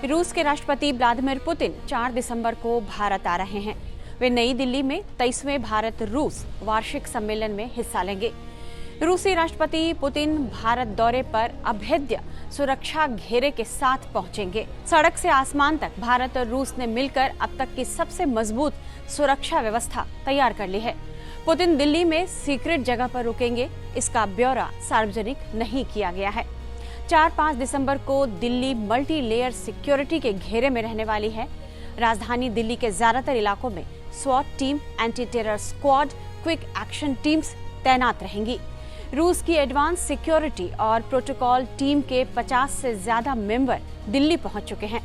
रूस के राष्ट्रपति व्लादिमीर पुतिन 4 दिसंबर को भारत आ रहे हैं। वे नई दिल्ली में 23वें भारत रूस वार्षिक सम्मेलन में हिस्सा लेंगे। रूसी राष्ट्रपति पुतिन भारत दौरे पर अभेद्य सुरक्षा घेरे के साथ पहुंचेंगे। सड़क से आसमान तक भारत और रूस ने मिलकर अब तक की सबसे मजबूत सुरक्षा व्यवस्था तैयार कर ली है। पुतिन दिल्ली में सीक्रेट जगह पर रुकेंगे, इसका ब्यौरा सार्वजनिक नहीं किया गया है। 4-5 दिसंबर को दिल्ली मल्टी लेयर सिक्योरिटी के घेरे में रहने वाली है। राजधानी दिल्ली के ज्यादातर इलाकों में स्वॉट team, anti terror squad, quick action teams तैनात रहेंगी। रूस की एडवांस सिक्योरिटी और प्रोटोकॉल टीम के 50 से ज्यादा मेंबर दिल्ली पहुंच चुके हैं।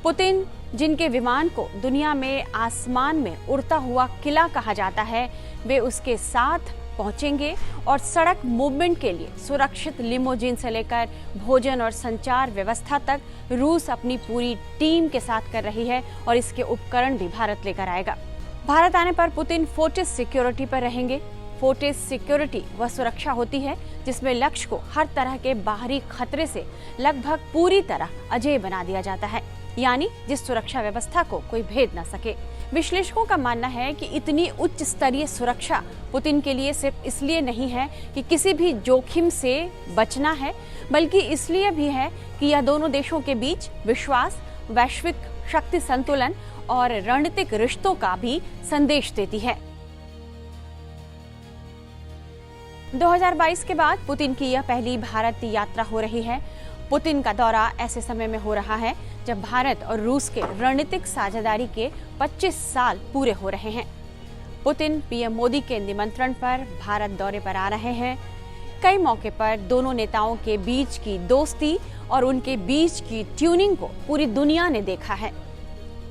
पुतिन, जिनके विमान को दुनिया में आसमान में उड़ता हुआ किला कहा जाता है, वे उसके साथ पहुंचेंगे और सड़क मूवमेंट के लिए सुरक्षित लिमोजिन से लेकर भोजन और संचार व्यवस्था तक रूस अपनी पूरी टीम के साथ कर रही है और इसके उपकरण भी भारत लेकर आएगा। भारत आने पर पुतिन फोर्टिस सिक्योरिटी पर रहेंगे। फोर्टिस सिक्योरिटी वह सुरक्षा होती है जिसमें लक्ष्य को हर तरह के बाहरी खतरे से लगभग पूरी तरह अजेय बना दिया जाता है, यानी जिस सुरक्षा व्यवस्था को कोई भेद न सके। विश्लेषकों का मानना है कि इतनी उच्च स्तरीय सुरक्षा पुतिन के लिए सिर्फ इसलिए नहीं है कि किसी भी जोखिम से बचना है, बल्कि इसलिए भी है कि यह दोनों देशों के बीच विश्वास, वैश्विक शक्ति संतुलन और रणनीतिक रिश्तों का भी संदेश देती है। 2022 के बाद पुतिन की यह पहली भारत यात्रा हो रही है। पुतिन का दौरा ऐसे समय में हो रहा है जब भारत और रूस के रणनीतिक साझेदारी के 25 साल पूरे हो रहे हैं। पुतिन पीएम मोदी के निमंत्रण पर भारत दौरे पर आ रहे हैं। कई मौके पर दोनों नेताओं के बीच की दोस्ती और उनके बीच की ट्यूनिंग को पूरी दुनिया ने देखा है।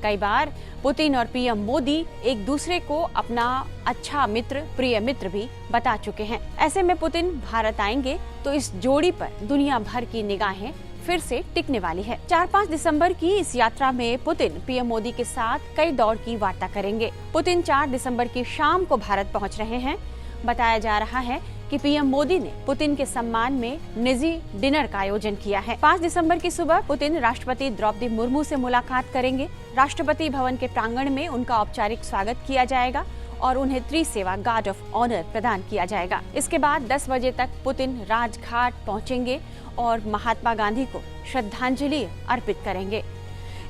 कई बार पुतिन और पीएम मोदी एक दूसरे को अपना अच्छा मित्र, प्रिय मित्र भी बता चुके हैं। ऐसे में पुतिन भारत आएंगे तो इस जोड़ी पर दुनिया भर की निगाहें फिर से टिकने वाली है। 4-5 दिसंबर की इस यात्रा में पुतिन पीएम मोदी के साथ कई दौर की वार्ता करेंगे। पुतिन 4 दिसंबर की शाम को भारत पहुंच रहे हैं। बताया जा रहा है कि पीएम मोदी ने पुतिन के सम्मान में निजी डिनर का आयोजन किया है। 5 दिसंबर की सुबह पुतिन राष्ट्रपति द्रौपदी मुर्मू से मुलाकात करेंगे। राष्ट्रपति भवन के प्रांगण में उनका औपचारिक स्वागत किया जाएगा और उन्हें त्रिसेवा गार्ड ऑफ ऑनर प्रदान किया जाएगा। इसके बाद 10 बजे तक पुतिन राजघाट पहुंचेंगे और महात्मा गांधी को श्रद्धांजलि अर्पित करेंगे।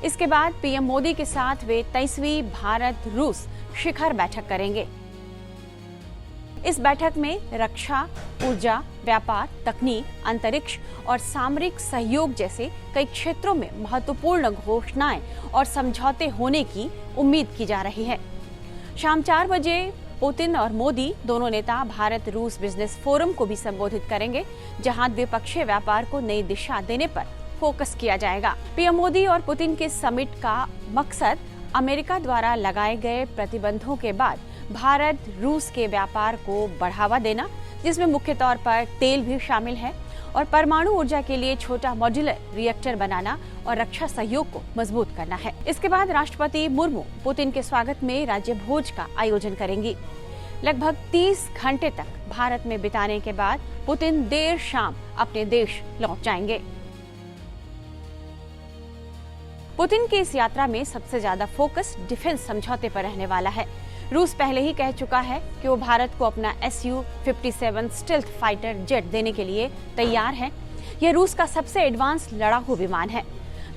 इसके बाद पीएम मोदी के साथ वे 23वीं भारत रूस शिखर बैठक करेंगे। इस बैठक में रक्षा, ऊर्जा, व्यापार, तकनीक, अंतरिक्ष और सामरिक सहयोग जैसे कई क्षेत्रों में महत्वपूर्ण घोषणाएं और समझौते होने की उम्मीद की जा रही है। शाम 4 बजे पुतिन और मोदी दोनों नेता भारत रूस बिजनेस फोरम को भी संबोधित करेंगे, जहां द्विपक्षीय व्यापार को नई दिशा देने पर फोकस किया जाएगा। पीएम मोदी और पुतिन के समिट का मकसद अमेरिका द्वारा लगाए गए प्रतिबंधों के बाद भारत रूस के व्यापार को बढ़ावा देना, जिसमें मुख्य तौर पर तेल भी शामिल है, और परमाणु ऊर्जा के लिए छोटा मॉड्यूलर रिएक्टर बनाना और रक्षा सहयोग को मजबूत करना है। इसके बाद राष्ट्रपति मुर्मू पुतिन के स्वागत में राज्य भोज का आयोजन करेंगी। लगभग 30 घंटे तक भारत में बिताने के बाद पुतिन देर शाम अपने देश लौट जाएंगे। पुतिन की इस यात्रा में सबसे ज्यादा फोकस डिफेंस समझौते पर रहने वाला है। रूस पहले ही कह चुका है कि वो भारत को अपना Su-57 स्टेल्थ फाइटर जेट देने के लिए तैयार है। यह रूस का सबसे एडवांस लड़ाकू विमान है।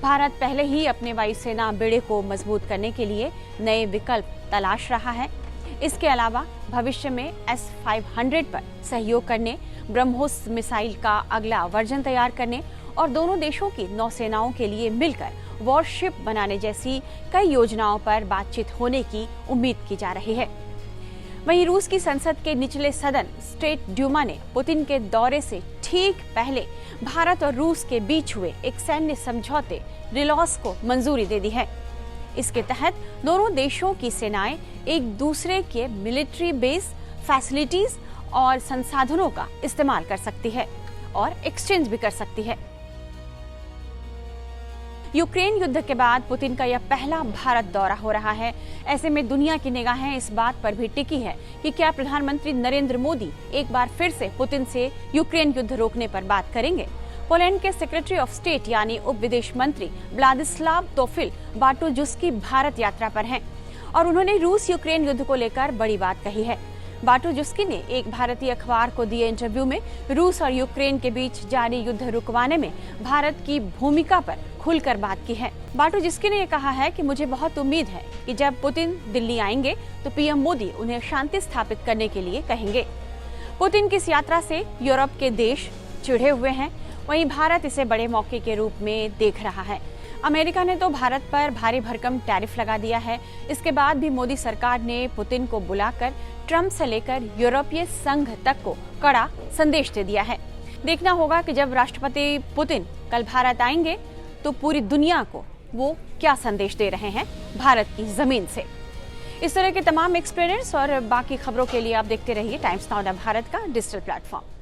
भारत पहले ही अपने वायुसेना बेड़े को मजबूत करने के लिए नए विकल्प तलाश रहा है। इसके अलावा भविष्य में S-500 पर सहयोग करने, ब्रह्मोस मिसाइल का अगला वर्जन तैयार करने और दोनों देशों की नौसेनाओं के लिए मिलकर वॉरशिप बनाने जैसी कई योजनाओं पर बातचीत होने की उम्मीद की जा रही है। वहीं रूस की संसद के निचले सदन स्टेट ड्यूमा ने पुतिन के दौरे से ठीक पहले भारत और रूस के बीच हुए एक सैन्य समझौते रिलॉस को मंजूरी दे दी है। इसके तहत दोनों देशों की सेनाएं एक दूसरे के मिलिट्री बेस, फैसिलिटीज और संसाधनों का इस्तेमाल कर सकती है और एक्सचेंज भी कर सकती है। यूक्रेन युद्ध के बाद पुतिन का यह पहला भारत दौरा हो रहा है। ऐसे में दुनिया की निगाहें इस बात पर भी टिकी है कि क्या प्रधानमंत्री नरेंद्र मोदी एक बार फिर से पुतिन से यूक्रेन युद्ध रोकने पर बात करेंगे। पोलैंड के सेक्रेटरी ऑफ स्टेट यानी उप विदेश मंत्री व्लादिस्लाव तोफिल बाटुजुस्की भारत यात्रा पर हैं और उन्होंने रूस यूक्रेन युद्ध को लेकर बड़ी बात कही है। बाटुजुस्की ने एक भारतीय अखबार को दिए इंटरव्यू में रूस और यूक्रेन के बीच जारी युद्ध रुकवाने में भारत की भूमिका पर खुलकर बात की है। बाटुजुस्की ने कहा है कि मुझे बहुत उम्मीद है कि जब पुतिन दिल्ली आएंगे तो पीएम मोदी उन्हें शांति स्थापित करने के लिए कहेंगे। पुतिन की इस यात्रा से यूरोप के देश चिढ़े हुए हैं, वहीं भारत इसे बड़े मौके के रूप में देख रहा है। अमेरिका ने तो भारत पर भारी भरकम टैरिफ लगा दिया है। इसके बाद भी मोदी सरकार ने पुतिन को बुलाकर ट्रंप से लेकर यूरोपीय संघ तक को कड़ा संदेश दे दिया है। देखना होगा कि जब राष्ट्रपति पुतिन कल भारत आएंगे तो पूरी दुनिया को वो क्या संदेश दे रहे हैं भारत की जमीन से। इस तरह के तमाम एक्सपीरियंस और बाकी खबरों के लिए आप देखते रहिए टाइम्स नाउ भारत का डिजिटल प्लेटफॉर्म।